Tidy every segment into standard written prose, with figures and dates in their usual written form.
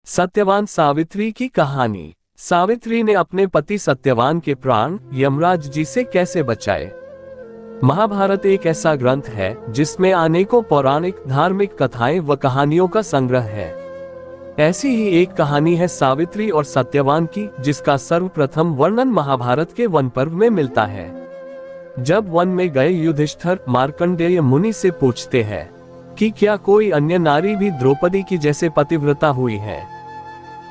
सत्यवान सावित्री की कहानी। सावित्री ने अपने पति सत्यवान के प्राण यमराज जी से कैसे बचाए। महाभारत एक ऐसा ग्रंथ है जिसमें अनेकों पौराणिक धार्मिक कथाएं व कहानियों का संग्रह है। ऐसी ही एक कहानी है सावित्री और सत्यवान की, जिसका सर्वप्रथम वर्णन महाभारत के वन पर्व में मिलता है। जब वन में गए युधिष्ठिर मार्कंडेय मुनि से पूछते हैं कि क्या कोई अन्य नारी भी द्रौपदी की जैसे पतिव्रता हुई है,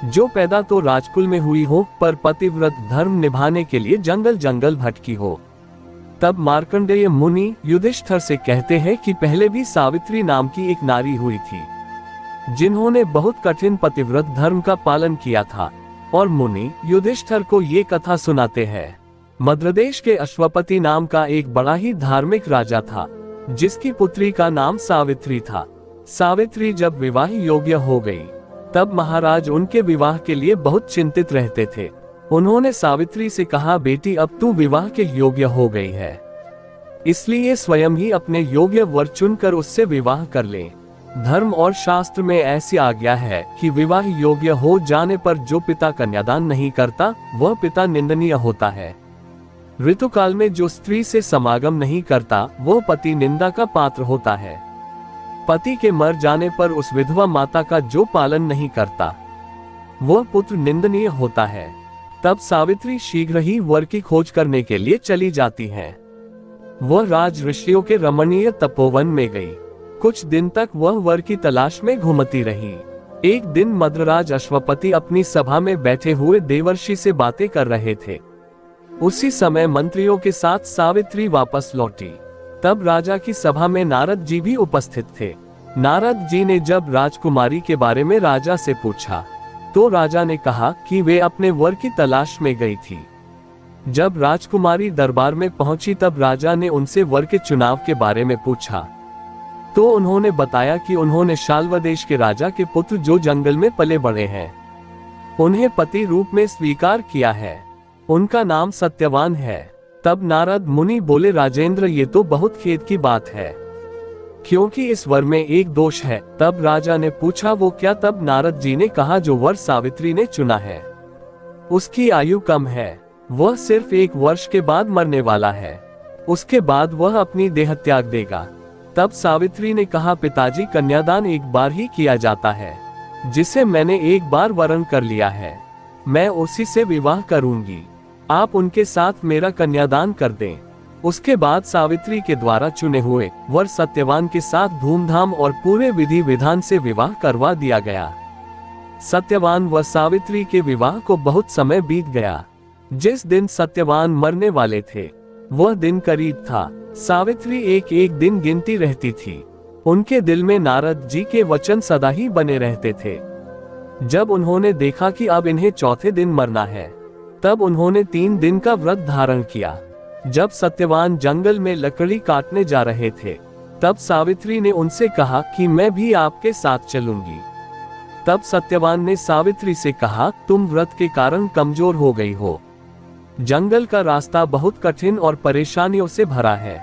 जो पैदा तो राजकुल में हुई हो पर पतिव्रत धर्म निभाने के लिए जंगल जंगल भटकी हो। तब मार्कंडेय मुनि युधिष्ठिर से कहते हैं कि पहले भी सावित्री नाम की एक नारी हुई थी, जिन्होंने बहुत कठिन पतिव्रत धर्म का पालन किया था। और मुनि युधिष्ठिर को ये कथा सुनाते हैं। मद्रदेश के अश्वपति नाम का एक बड़ा ही धार्मिक राजा था, जिसकी पुत्री का नाम सावित्री था। सावित्री जब विवाह योग्य हो गई, तब महाराज उनके विवाह के लिए बहुत चिंतित रहते थे। उन्होंने सावित्री से कहा, बेटी अब तू विवाह के योग्य हो गई है, इसलिए स्वयं ही अपने योग्य वर चुनकर उससे विवाह कर ले। धर्म और शास्त्र में ऐसी आज्ञा है कि विवाह योग्य हो जाने पर जो पिता कन्यादान नहीं करता, वह पिता निंदनीय होता है। ऋतुकाल में जो स्त्री से समागम नहीं करता, वह पति निंदा का पात्र होता है। पति के मर जाने पर उस विधवा माता का जो पालन नहीं करता, वह पुत्र निंदनीय होता है। तब सावित्री शीघ्र ही वर की खोज करने के लिए चली जाती है। वह राज ऋषियों के रमणीय तपोवन में गई। कुछ दिन तक वह वर की तलाश में घूमती रही। एक दिन मद्रराज अश्वपति अपनी सभा में बैठे हुए देवर्षि से बातें कर रहे थे। उसी समय मंत्रियों के साथ सावित्री वापस लौटी। तब राजा की सभा में नारद जी भी उपस्थित थे। नारद जी ने जब राजकुमारी के बारे में राजा से पूछा, तो राजा ने कहा कि वे अपने वर की तलाश में गई थी। जब राजकुमारी दरबार में पहुंची, तब राजा ने उनसे वर के चुनाव के बारे में पूछा, तो उन्होंने बताया कि उन्होंने शाल्व देश के राजा के पुत्र जो जंगल में पले बड़े हैं, उन्हें पति रूप में स्वीकार किया है। उनका नाम सत्यवान है। तब नारद मुनि बोले, राजेंद्र, ये तो बहुत खेद की बात है, क्योंकि इस वर में एक दोष है। तब राजा ने पूछा, वो क्या? तब नारद जी ने कहा, जो वर सावित्री ने चुना है, उसकी आयु कम है। वह सिर्फ 1 वर्ष के बाद मरने वाला है। उसके बाद वह अपनी देह त्याग देगा। तब सावित्री ने कहा, पिताजी, कन्यादान एक बार ही किया जाता है, जिसे मैंने एक बार वरण कर लिया है। मैं उसी से विवाह करूंगी। आप उनके साथ मेरा कन्यादान कर दें। उसके बाद सावित्री के द्वारा चुने हुए वर सत्यवान के साथ धूमधाम और पूरे विधि विधान से विवाह करवा दिया गया। सत्यवान व सावित्री के विवाह को बहुत समय बीत गया। जिस दिन सत्यवान मरने वाले थे, वह दिन करीब था। सावित्री एक एक दिन गिनती रहती थी। उनके दिल में नारद जी के वचन सदा ही बने रहते थे। जब उन्होंने देखा कि अब इन्हें चौथे दिन मरना है, तब उन्होंने 3 दिन का व्रत धारण किया। जब सत्यवान जंगल में लकड़ी काटने जा रहे थे, तब सावित्री ने उनसे कहा कि मैं भी आपके साथ चलूंगी। तब सत्यवान ने सावित्री से कहा, तुम व्रत के कारण कमजोर हो गई हो। जंगल का रास्ता बहुत कठिन और परेशानियों से भरा है,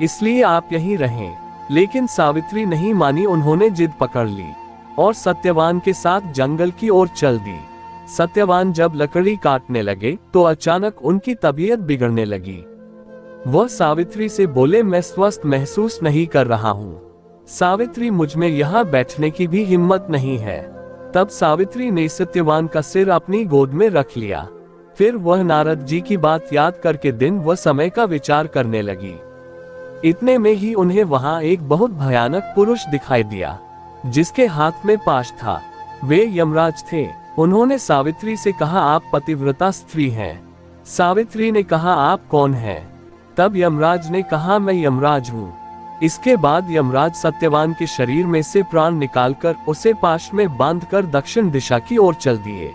इसलिए आप यहीं रहें। लेकिन सावित्री नहीं मानी। उन्होंने जिद पकड़ ली और सत्यवान के साथ जंगल की ओर चल दी। सत्यवान जब लकड़ी काटने लगे, तो अचानक उनकी तबीयत बिगड़ने लगी। वह सावित्री से बोले, मैं स्वस्थ महसूस नहीं कर रहा हूँ। सावित्री, मुझ में यहाँ बैठने की भी हिम्मत नहीं है। तब सावित्री ने सत्यवान का सिर अपनी गोद में रख लिया। फिर वह नारद जी की बात याद करके दिन व समय का विचार करने लगी। इतने में ही उन्हें वहाँ एक बहुत भयानक पुरुष दिखाई दिया, जिसके हाथ में पाश था। वे यमराज थे। उन्होंने सावित्री से कहा, आप पतिव्रता स्त्री हैं। सावित्री ने कहा, आप कौन हैं? तब यमराज ने कहा, मैं यमराज हूँ। इसके बाद यमराज सत्यवान के शरीर में से प्राण निकालकर उसे पाश में बांधकर दक्षिण दिशा की ओर चल दिए।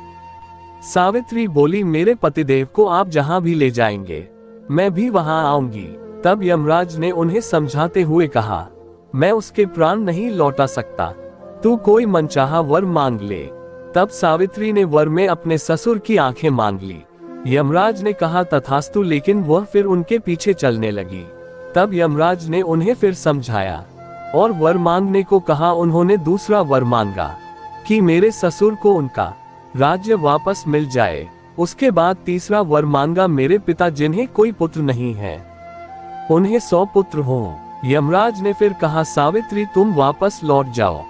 सावित्री बोली, मेरे पतिदेव को आप जहाँ भी ले जाएंगे, मैं भी वहाँ आऊंगी। तब यमराज ने उन्हें समझाते हुए कहा, मैं उसके प्राण नहीं लौटा सकता, तू कोई मनचाहा वर मांग ले। तब सावित्री ने वर में अपने ससुर की आंखें मांग ली। यमराज ने कहा, तथास्तु, लेकिन वह फिर उनके पीछे चलने लगी। तब यमराज ने उन्हें फिर समझाया और वर मांगने को कहा। उन्होंने दूसरा वर मांगा। कि मेरे ससुर को उनका राज्य वापस मिल जाए। उसके बाद तीसरा वर मांगा, मेरे पिता जिन्हें कोई पुत्र नहीं है उन्हें 100 पुत्र हो। यमराज ने फिर कहा, सावित्री तुम वापस लौट जाओ,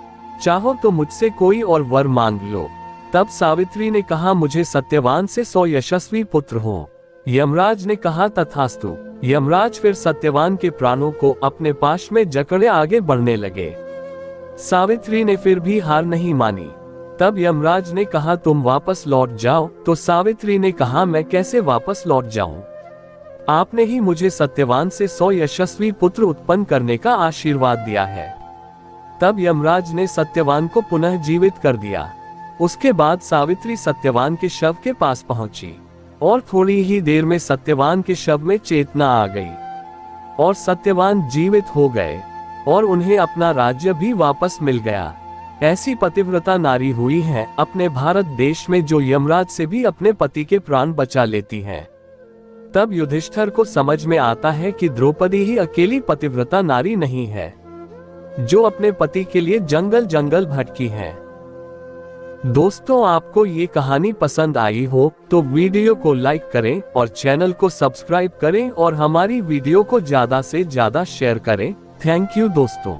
चाहो तो मुझसे कोई और वर मांग लो। तब सावित्री ने कहा, मुझे सत्यवान से 100 यशस्वी पुत्र हो। यमराज ने कहा, तथास्तु। यमराज फिर सत्यवान के प्राणों को अपने पाश में जकड़े आगे बढ़ने लगे। सावित्री ने फिर भी हार नहीं मानी। तब यमराज ने कहा, तुम वापस लौट जाओ। तो सावित्री ने कहा, मैं कैसे वापस लौट जाऊं? आपने ही मुझे सत्यवान से 100 यशस्वी पुत्र उत्पन्न करने का आशीर्वाद दिया है। तब यमराज ने सत्यवान को पुनः जीवित कर दिया। उसके बाद सावित्री सत्यवान के शव के पास पहुंची और थोड़ी ही देर में सत्यवान के शव में चेतना आ गई और सत्यवान जीवित हो गए और उन्हें अपना राज्य भी वापस मिल गया। ऐसी पतिव्रता नारी हुई है अपने भारत देश में जो यमराज से भी अपने पति के प्राण बचा लेती हैं। तब युधिष्ठिर को समझ में आता है कि द्रौपदी ही अकेली पतिव्रता नारी नहीं है जो अपने पति के लिए जंगल जंगल भटकी है। दोस्तों, आपको ये कहानी पसंद आई हो तो वीडियो को लाइक करें और चैनल को सब्सक्राइब करें और हमारी वीडियो को ज्यादा से ज्यादा शेयर करें। थैंक यू दोस्तों।